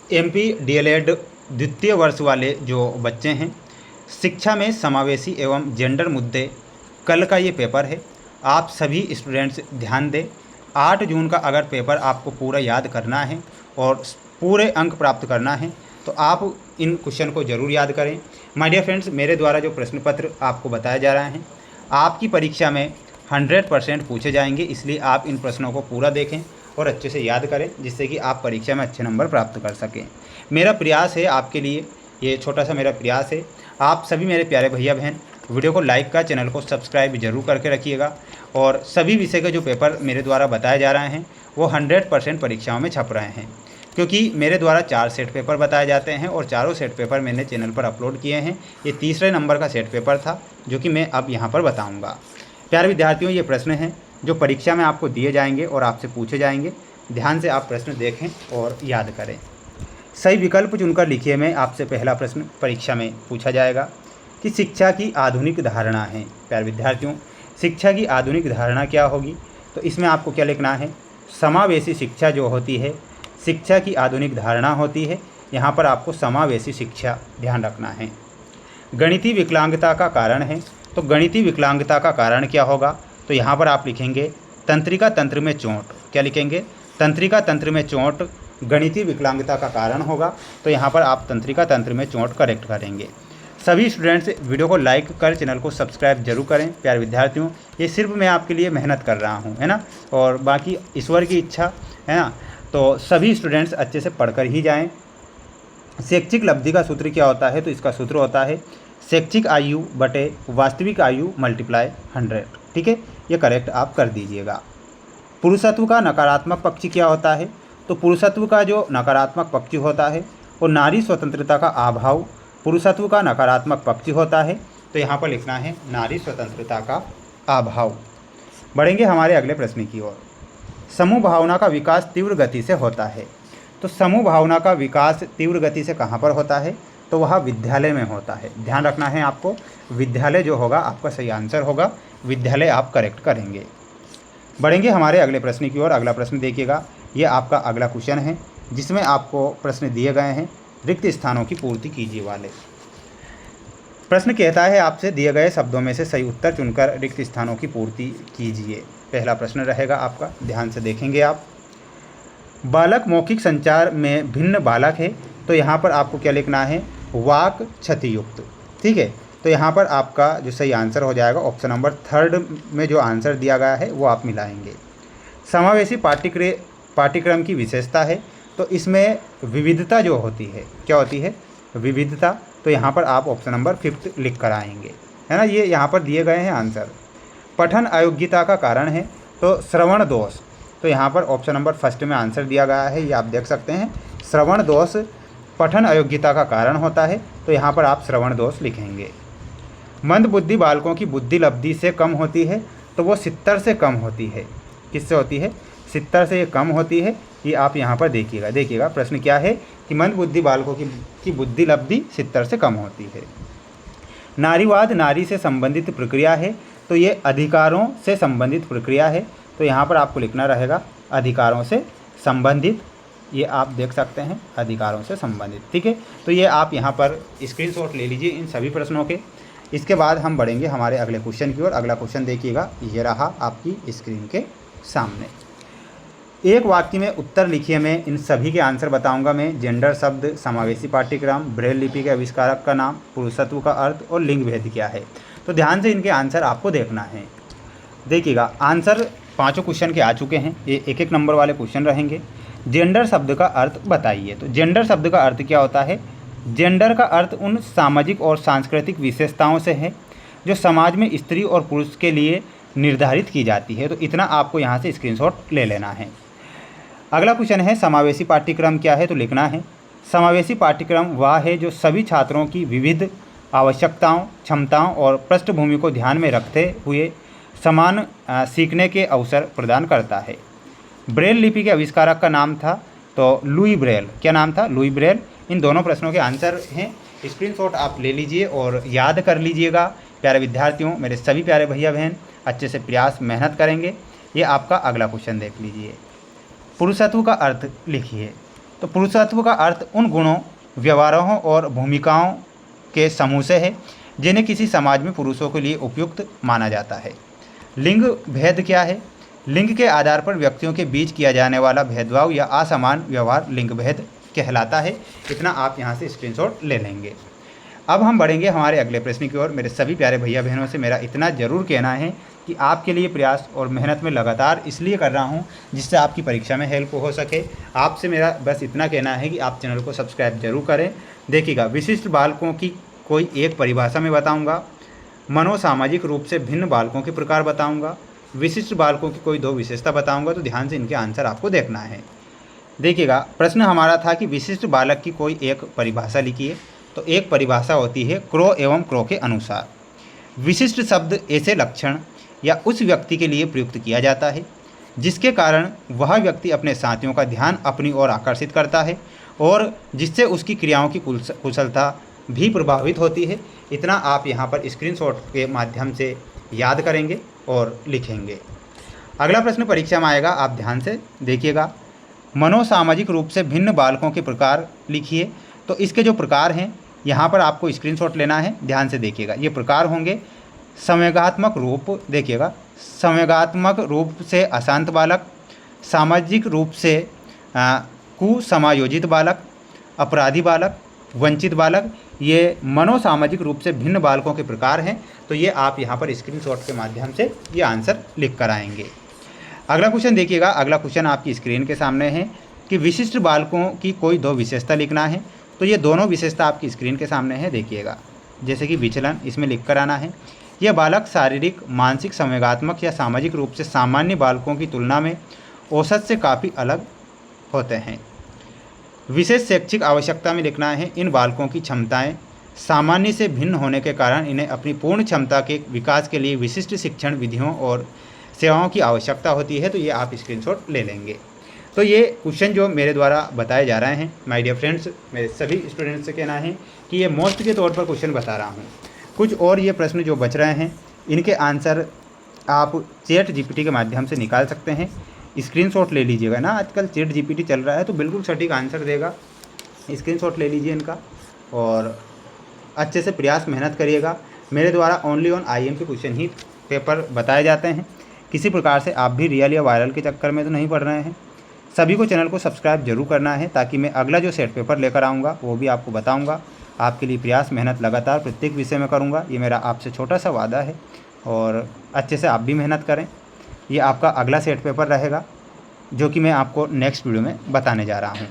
MP DElEd द्वितीय वर्ष वाले जो बच्चे हैं, शिक्षा में समावेशी एवं जेंडर मुद्दे, कल का ये पेपर है। आप सभी स्टूडेंट्स ध्यान दें। 8 जून का अगर पेपर आपको पूरा याद करना है और पूरे अंक प्राप्त करना है तो आप इन क्वेश्चन को ज़रूर याद करें। माय डियर फ्रेंड्स, मेरे द्वारा जो प्रश्न पत्र आपको बताया जा रहा है आपकी परीक्षा में 100% पूछे जाएंगे, इसलिए आप इन प्रश्नों को पूरा देखें और अच्छे से याद करें, जिससे कि आप परीक्षा में अच्छे नंबर प्राप्त कर सकें। मेरा प्रयास है आपके लिए, ये छोटा सा मेरा प्रयास है। आप सभी मेरे प्यारे भैया बहन वीडियो को लाइक का, चैनल को सब्सक्राइब जरूर करके रखिएगा। और सभी विषय के जो पेपर मेरे द्वारा बताए जा रहे हैं वो 100% परीक्षाओं में छप रहे हैं, क्योंकि मेरे द्वारा 4 सेट पेपर बताए जाते हैं और चारों सेट पेपर मैंने चैनल पर अपलोड किए हैं। ये तीसरे नंबर का सेट पेपर था जो कि मैं अब यहाँ पर बताऊँगा। प्यारे विद्यार्थियों, ये प्रश्न हैं जो परीक्षा में आपको दिए जाएंगे और आपसे पूछे जाएंगे। ध्यान से आप प्रश्न देखें और याद करें। सही विकल्प चुनकर लिखिए में आपसे पहला प्रश्न परीक्षा में पूछा जाएगा कि शिक्षा की आधुनिक धारणा है। प्यारे विद्यार्थियों, शिक्षा की आधुनिक धारणा क्या होगी? तो इसमें आपको क्या लिखना है? समावेशी शिक्षा जो होती है, शिक्षा की आधुनिक धारणा होती है। यहाँ पर आपको समावेशी शिक्षा ध्यान रखना है। गणितीय विकलांगता का कारण है, तो गणितीय विकलांगता का कारण क्या होगा? तो यहाँ पर आप लिखेंगे तंत्रिका तंत्र में चोट। क्या लिखेंगे? तंत्रिका तंत्र में चोट गणितीय विकलांगता का कारण होगा। तो यहाँ पर आप तंत्रिका तंत्र में चोट करेक्ट करेंगे। सभी स्टूडेंट्स वीडियो को लाइक कर चैनल को सब्सक्राइब जरूर करें। प्यारे विद्यार्थियों, ये सिर्फ मैं आपके लिए मेहनत कर रहा हूँ, है ना, और बाकी ईश्वर की इच्छा है ना। तो सभी स्टूडेंट्स अच्छे से पढ़कर ही जाएं। शैक्षिक लब्धि का सूत्र क्या होता है? तो इसका सूत्र होता है शैक्षिक आयु बटे वास्तविक आयु मल्टीप्लाई 100। ठीक है, ये करेक्ट आप कर दीजिएगा। पुरुषत्व का नकारात्मक पक्ष क्या होता है? तो पुरुषत्व का जो नकारात्मक पक्ष होता है वो नारी स्वतंत्रता का अभाव पुरुषत्व का नकारात्मक पक्ष होता है। तो यहाँ पर लिखना है नारी स्वतंत्रता का अभाव। बढ़ेंगे हमारे अगले प्रश्न की ओर। समूह भावना का विकास तीव्र गति से होता है। तो समूह भावना का विकास तीव्र गति से कहाँ पर होता है? तो वह विद्यालय में होता है। ध्यान रखना है आपको, विद्यालय जो होगा आपका सही आंसर होगा। विद्यालय आप करेक्ट करेंगे। बढ़ेंगे हमारे अगले प्रश्न की ओर। अगला प्रश्न देखिएगा, ये आपका अगला क्वेश्चन है जिसमें आपको प्रश्न दिए गए हैं रिक्त स्थानों की पूर्ति कीजिए वाले। प्रश्न कहता है आपसे दिए गए शब्दों में से सही उत्तर चुनकर रिक्त स्थानों की पूर्ति कीजिए। पहला प्रश्न रहेगा आपका, ध्यान से देखेंगे आप। बालक मौखिक संचार में भिन्न बालक है। तो यहाँ पर आपको क्या लिखना है? वाक क्षतियुक्त। ठीक है, तो यहाँ पर आपका जो सही आंसर हो जाएगा ऑप्शन नंबर 3 में जो आंसर दिया गया है वो आप मिलाएंगे। समावेशी पाठ्यक्रम की विशेषता है। तो इसमें विविधता जो होती है, क्या होती है? विविधता। तो यहाँ पर आप ऑप्शन नंबर 5 लिख कर आएंगे, है ना। ये यहाँ पर दिए गए हैं आंसर। पठन अयोग्यता का कारण है तो श्रवण दोष। तो यहाँ पर ऑप्शन नंबर 1 में आंसर दिया गया है, ये आप देख सकते हैं। श्रवण दोष पठन अयोग्यता का कारण होता है। तो यहाँ पर आप श्रवण दोष लिखेंगे। मंद बुद्धि बालकों की बुद्धि लब्धि से कम होती है। तो वो 70 से कम होती है। किससे होती है? 70 से ये कम होती है। ये आप यहाँ पर देखिएगा प्रश्न क्या है कि मंद बुद्धि बालकों की बुद्धि लब्धि 70 से कम होती है। नारीवाद नारी से संबंधित प्रक्रिया है। तो ये अधिकारों से संबंधित प्रक्रिया है। तो यहाँ पर आपको लिखना रहेगा अधिकारों से संबंधित। ये आप देख सकते हैं अधिकारों से संबंधित। ठीक है, तो ये आप यहाँ पर स्क्रीनशॉट ले लीजिए इन सभी प्रश्नों के। इसके बाद हम बढ़ेंगे हमारे अगले क्वेश्चन की ओर। अगला क्वेश्चन देखिएगा, ये रहा आपकी स्क्रीन के सामने। एक वाक्य में उत्तर लिखिए में इन सभी के आंसर बताऊंगा मैं। जेंडर शब्द, समावेशी पाठ्यक्रम, ब्रेल लिपि के आविष्कारक का नाम, पुरुषत्व का अर्थ और लिंग भेद क्या है। तो ध्यान से इनके आंसर आपको देखना है। देखिएगा, आंसर 5 क्वेश्चन के आ चुके हैं। ये 1-1 नंबर वाले क्वेश्चन रहेंगे। जेंडर शब्द का अर्थ बताइए। तो जेंडर शब्द का अर्थ क्या होता है? जेंडर का अर्थ उन सामाजिक और सांस्कृतिक विशेषताओं से है जो समाज में स्त्री और पुरुष के लिए निर्धारित की जाती है। तो इतना आपको यहाँ से स्क्रीनशॉट ले लेना है। अगला क्वेश्चन है समावेशी पाठ्यक्रम क्या है? तो लिखना है समावेशी पाठ्यक्रम वह है जो सभी छात्रों की विविध आवश्यकताओं, क्षमताओं और पृष्ठभूमि को ध्यान में रखते हुए समान सीखने के अवसर प्रदान करता है। ब्रेल लिपि के आविष्कारक का नाम था तो लुई ब्रेल। क्या नाम था? Louis Braille. इन दोनों प्रश्नों के आंसर हैं। स्क्रीनशॉट आप ले लीजिए और याद कर लीजिएगा। प्यारे विद्यार्थियों, मेरे सभी प्यारे भैया बहन अच्छे से प्रयास मेहनत करेंगे। ये आपका अगला क्वेश्चन देख लीजिए। पुरुषत्व का अर्थ लिखिए। तो पुरुषत्व का अर्थ उन गुणों, व्यवहारों और भूमिकाओं के समूह से है जिन्हें किसी समाज में पुरुषों के लिए उपयुक्त माना जाता है। लिंग भेद क्या है? लिंग के आधार पर व्यक्तियों के बीच किया जाने वाला भेदभाव या असमान व्यवहार लिंग भेद कहलाता है। इतना आप यहाँ से स्क्रीनशॉट ले लेंगे। अब हम बढ़ेंगे हमारे अगले प्रश्न की ओर। मेरे सभी प्यारे भैया बहनों से मेरा इतना ज़रूर कहना है कि आपके लिए प्रयास और मेहनत में लगातार इसलिए कर रहा हूँ जिससे आपकी परीक्षा में हेल्प हो सके। आपसे मेरा बस इतना कहना है कि आप चैनल को सब्सक्राइब जरूर करें। देखिएगा, विशिष्ट बालकों की कोई एक परिभाषा में बताऊँगा, मनोसामाजिक रूप से भिन्न बालकों के प्रकार बताऊँगा, विशिष्ट बालकों की कोई 2 विशेषता बताऊँगा। तो ध्यान से इनके आंसर आपको देखना है। देखिएगा, प्रश्न हमारा था कि विशिष्ट बालक की कोई एक परिभाषा लिखिए। तो एक परिभाषा होती है क्रो एवं क्रो के अनुसार। विशिष्ट शब्द ऐसे लक्षण या उस व्यक्ति के लिए प्रयुक्त किया जाता है जिसके कारण वह व्यक्ति अपने साथियों का ध्यान अपनी ओर आकर्षित करता है और जिससे उसकी क्रियाओं की कुशलता भी प्रभावित होती है। इतना आप यहाँ पर स्क्रीनशॉट के माध्यम से याद करेंगे और लिखेंगे। अगला प्रश्न परीक्षा में आएगा, आप ध्यान से देखिएगा। मनोसामाजिक रूप से भिन्न बालकों के प्रकार लिखिए। तो इसके जो प्रकार हैं यहाँ पर आपको स्क्रीनशॉट लेना है। ध्यान से देखिएगा, ये प्रकार होंगे। संवेगात्मक रूप, देखिएगा, संवेगात्मक रूप से अशांत बालक, सामाजिक रूप से कुसमायोजित बालक, अपराधी बालक, वंचित बालक, ये मनोसामाजिक रूप से भिन्न बालकों के प्रकार हैं। तो ये आप यहाँ पर स्क्रीनशॉट के माध्यम से ये आंसर लिख कर आएंगे। अगला क्वेश्चन देखिएगा। अगला क्वेश्चन आपकी स्क्रीन के सामने है कि विशिष्ट बालकों की कोई 2 विशेषता लिखना है। तो ये दोनों विशेषता आपकी स्क्रीन के सामने है। देखिएगा, जैसे कि विचलन, इसमें लिख कर आना है। यह बालक शारीरिक, मानसिक, संवेगात्मक या सामाजिक रूप से सामान्य बालकों की तुलना में औसत से काफ़ी अलग होते हैं। विशेष शैक्षिक आवश्यकता में लिखना है, इन बालकों की क्षमताएं सामान्य से भिन्न होने के कारण इन्हें अपनी पूर्ण क्षमता के विकास के लिए विशिष्ट शिक्षण विधियों और सेवाओं की आवश्यकता होती है। तो ये आप स्क्रीनशॉट ले लेंगे। तो ये क्वेश्चन जो मेरे द्वारा बताए जा रहे हैं, माय डियर फ्रेंड्स, मेरे सभी स्टूडेंट्स से कहना है कि ये मोस्ट के तौर पर क्वेश्चन बता रहा हूँ। कुछ और ये प्रश्न जो बच रहे हैं इनके आंसर आप चैट जीपीटी के माध्यम से निकाल सकते हैं। स्क्रीनशॉट ले लीजिएगा ना, आजकल चैट जीपीटी चल रहा है तो बिल्कुल सटीक आंसर देगा। स्क्रीनशॉट ले लीजिए इनका और अच्छे से प्रयास मेहनत करिएगा। मेरे द्वारा ओनली ऑन IM के क्वेश्चन ही पेपर बताए जाते हैं। किसी प्रकार से आप भी रियल या वायरल के चक्कर में तो नहीं पड़ रहे हैं। सभी को चैनल को सब्सक्राइब जरूर करना है ताकि मैं अगला जो सेट पेपर लेकर आऊँगा वो भी आपको बताऊँगा। आपके लिए प्रयास मेहनत लगातार प्रत्येक विषय में करूँगा, ये मेरा आपसे छोटा सा वादा है। और अच्छे से आप भी मेहनत करें। ये आपका अगला सेट पेपर रहेगा जो कि मैं आपको नेक्स्ट वीडियो में बताने जा रहा हूँ।